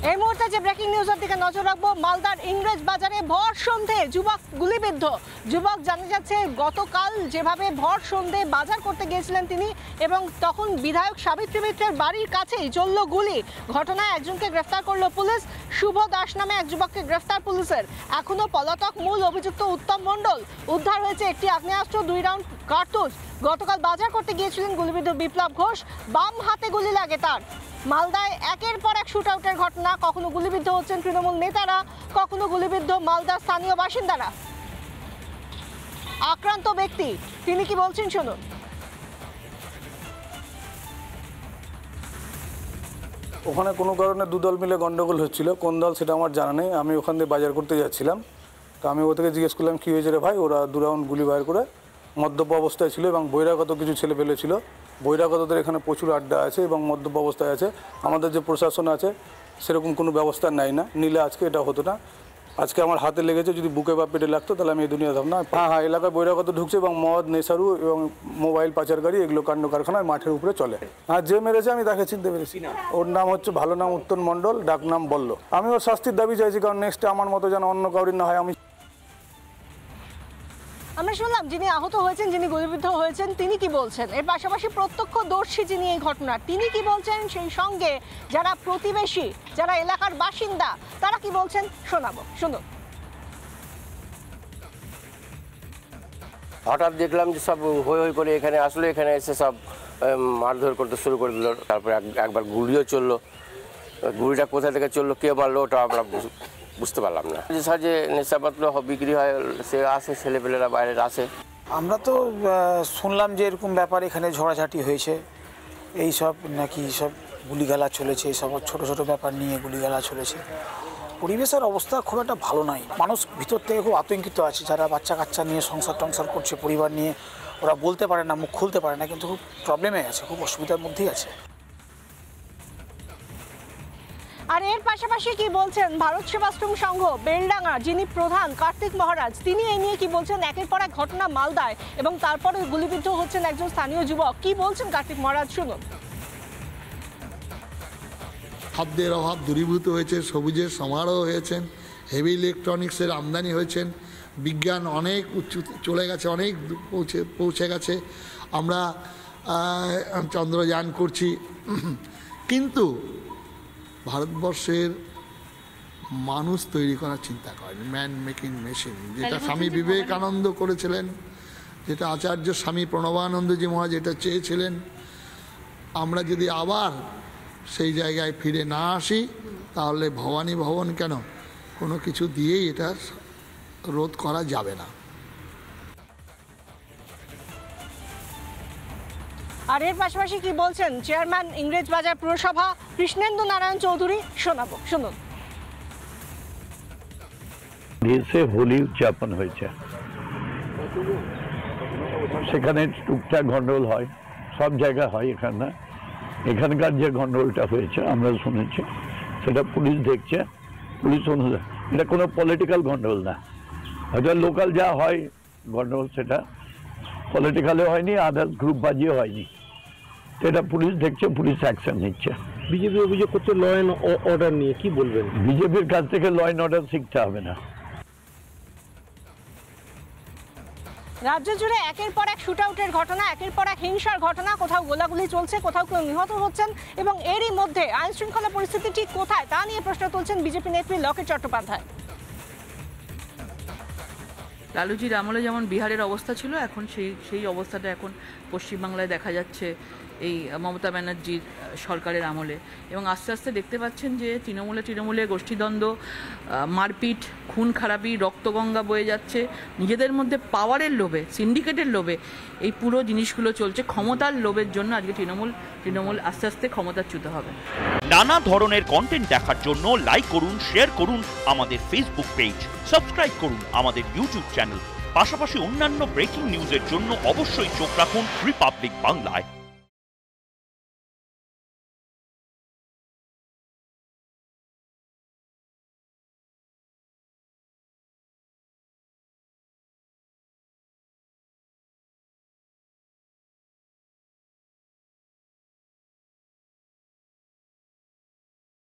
এই মুহূর্তে যে ব্রেকিং নিউজের দিকে নজর রাখবো, মালদার ইংরেজ বাজারে ভর সন্ধে যুবক গুলিবিদ্ধ। যুবক জানা যাচ্ছে গতকাল যেভাবে ভর সন্ধে বাজার করতে গিয়েছিলেন তিনি, এবং তখন বিধায়ক সাবিত্রী মিত্রের বাড়ির কাছেই চলল গুলি। ঘটনায় একজনকে গ্রেফতার করলো পুলিশ। শুভ দাস নামে এক যুবককে গ্রেফতার পুলিশের। এখনো পলাতক মূল অভিযুক্ত উত্তম মণ্ডল। উদ্ধার হয়েছে একটি আগ্নেয়াস্ত্র, 2 রাউন্ড কার্তুজ। গতকাল বাজার করতে গিয়েছিলেন গুলিবিদ্ধ বিপ্লব ঘোষ, বাম হাতে গুলি লাগে তার। মালদায় একের পর এক শুট আউটের ঘটনা। কখনো গুলিবিদ্ধ হচ্ছেন তৃণমূল নেতারা, কখনো গুলিবিদ্ধ মালদার স্থানীয় বাসিন্দারা। আক্রান্ত ব্যক্তি তিনি কি বলছেন শুনুন। ওখানে কোনো কারণে দুদল মিলে গন্ডগোল হচ্ছিল, কোন দল সেটা আমার জানা নেই। আমি ওখান থেকে বাজার করতে যাচ্ছিলাম, তো আমি ও থেকে জিজ্ঞেস করলাম কী হয়েছে রে ভাই। ওরা 2 রাউন্ড গুলি বাইর করে মদ্যপ অবস্থায় ছিল এবং বহিরাগত কিছু ছেলে পেলে ছিল। বহিরাগতদের এখানে প্রচুর আড্ডা আছে এবং মদ্যপ অবস্থায় আছে। আমাদের যে প্রশাসন আছে সেরকম কোনো ব্যবস্থা নেয় না, নিলে আজকে এটা হতো না। আজকে আমার হাতে লেগেছে, যদি বুকে বা পেটে লাগতো তাহলে আমি এই দুনিয়া থাকতাম না। হ্যাঁ, এলাকায় বহিরাগত ঢুকছে এবং মদ, নেশারু এবং মোবাইল পাচারকারী এগুলো কাণ্ড কারখানায় মাঠের উপরে চলে। হ্যাঁ, যে মেরেছে আমি তাকে চিনতে পেরেছি। ওর নাম হচ্ছে, ভালো নাম উত্তম মণ্ডল, ডাক নাম বলল। আমি ওর শাস্তির দাবি চাইছি, কারণ নেক্সটে আমার মতো যেন অন্য কাউরির না হয়। আমরা শুনলাম যিনি আহত হয়েছেন, যিনি গুলিবিদ্ধ হয়েছেন, তিনি কি বলছেন। এর পাশাপাশি প্রত্যক্ষদর্শী যিনি এই ঘটনার, তিনি কি বলছেন, সেই সঙ্গে যারা প্রতিবেশী, যারা এলাকার বাসিন্দা, তারা কি বলছেন শোনাবো, শুনুন। হঠাৎ দেখলাম যে সব হই হই করে এখানে আসলে, এখানে এসে সব মারধর করতে শুরু করে দিল। তারপরে একবার গুলিও চললো। গুলিটা কোথা থেকে চললো, কে মারলো, ওটা আমরা বুঝতে পারলাম না। যে নেশাপত্র বিক্রি হয়, সে আসে, ছেলেপেলেরা বাইরের আসে। আমরা তো শুনলাম যে এরকম ব্যাপার, এখানে ঝগড়াঝাটি হয়েছে, এই সব নাকি সব গুলিগালা চলেছে, সব ছোট ছোট ব্যাপার নিয়ে গুলিগালা চলেছে। পরিবেশের অবস্থা খুব একটা ভালো নাই। মানুষ ভিতর থেকে খুব আতঙ্কিত আছে, যারা বাচ্চা কাচ্চা নিয়ে সংসার টংসার করছে, পরিবার নিয়ে, ওরা বলতে পারে না, মুখ খুলতে পারে না, কিন্তু খুব প্রবলেমে আছে, খুব অসুবিধার মধ্যেই আছে। আর এর পাশাপাশি কি বলছেন ভারত সেবাশ্রম সংঘ বেলডাঙ্গা যিনি প্রধান কার্তিক মহারাজ, তিনি এই নিয়ে কি বলছেন। একের পর এক ঘটনা মালদায়, এবং তারপরে গুলিবিদ্ধ হচ্ছেন একজন স্থানীয় যুবক। কি বলছেন কার্তিক মহারাজ, শুনুন। খাদ্যের অভাব দূরীভূত হয়েছে, সবুজের সমারোহ হয়েছেন, হেভি ইলেকট্রনিক্সের আমদানি হয়েছেন, বিজ্ঞান অনেক উঁচু চলে গেছে, অনেক পৌঁছে গেছে। আমরা চন্দ্রযান করছি, কিন্তু ভারতবর্ষের মানুষ তৈরি করার চিন্তা করেন, ম্যান মেকিং মেশিন, যেটা স্বামী বিবেকানন্দ করেছিলেন, যেটা আচার্য স্বামী প্রণবানন্দজি মহারাজ এটা চেয়েছিলেন। আমরা যদি আবার সেই জায়গায় ফিরে না আসি, তাহলে ভবানী ভবন কেন, কোনো কিছু দিয়েই এটা রোধ করা যাবে না। আর এর পাশাপাশি কি বলছেন চেয়ারম্যান ইংরেজ বাজার পুরসভা কৃষ্ণেন্দু নারায়ণ চৌধুরী, শোনাবো, শুনুন। দেশে হোলি উদযাপন হয়েছে, সেখানে টুকটাক গন্ডগোল হয়, সব জায়গায় হয়, এখানে না। এখানকার যে গন্ডগোলটা হয়েছে আমরা শুনেছি, সেটা পুলিশ দেখছে, পুলিশ অনুযায়ী এটা কোনো পলিটিক্যাল গন্ডগোল না। হয়তো লোকাল যা হয় গন্ডগোল, সেটা পলিটিক্যালে হয়নি, আদার্স গ্রুপ বাজিয়ে হয়নি, সেটা পুলিশ দেখছে, পুলিশ অ্যাকশন নিচ্ছে। বিজেপি অভিযোগ করছে ল অ্যান্ড অর্ডার নিয়ে, কি বলবেন। বিজেপির কাছ থেকে ল অ্যান্ড অর্ডার শিখতে হবে না। রাজ্য জুড়ে একের পর এক শুট আউটের ঘটনা, একের পর এক হিংসার ঘটনা, কোথাও গোলাগুলি চলছে, কোথাও কেউ নিহত হচ্ছেন, এবং এরই মধ্যে আইন শৃঙ্খলা পরিস্থিতি ঠিক কোথায় তা নিয়ে প্রশ্ন তুলছেন বিজেপি নেত্রী লকেট চট্টোপাধ্যায়। লালুজির আমলে যেমন বিহারের অবস্থা ছিল, এখন সেই অবস্থাটা এখন পশ্চিমবাংলায় দেখা যাচ্ছে এই মমতা ব্যানার্জির সরকারের আমলে। এবং আস্তে আস্তে দেখতে পাচ্ছেন যে তৃণমূলে গোষ্ঠীদ্বন্দ্ব, মারপিট, খুন খারাপি, রক্তগঙ্গা বয়ে যাচ্ছে। নিজেদের মধ্যে পাওয়ারের লোভে, সিন্ডিকেটের লোভে এই পুরো জিনিসগুলো চলছে। ক্ষমতার লোভের জন্য আজকে তৃণমূল আস্তে আস্তে ক্ষমতাচ্যুত হবে। নানা ধরনের কন্টেন্ট দেখার জন্য লাইক করুন, শেয়ার করুন আমাদের ফেসবুক পেজ, সাবস্ক্রাইব করুন আমাদের ইউটিউব চ্যানেল। পাশাপাশি অন্যান্য ব্রেকিং নিউজের জন্য অবশ্যই চোখ রাখুন রিপাবলিক বাংলায়।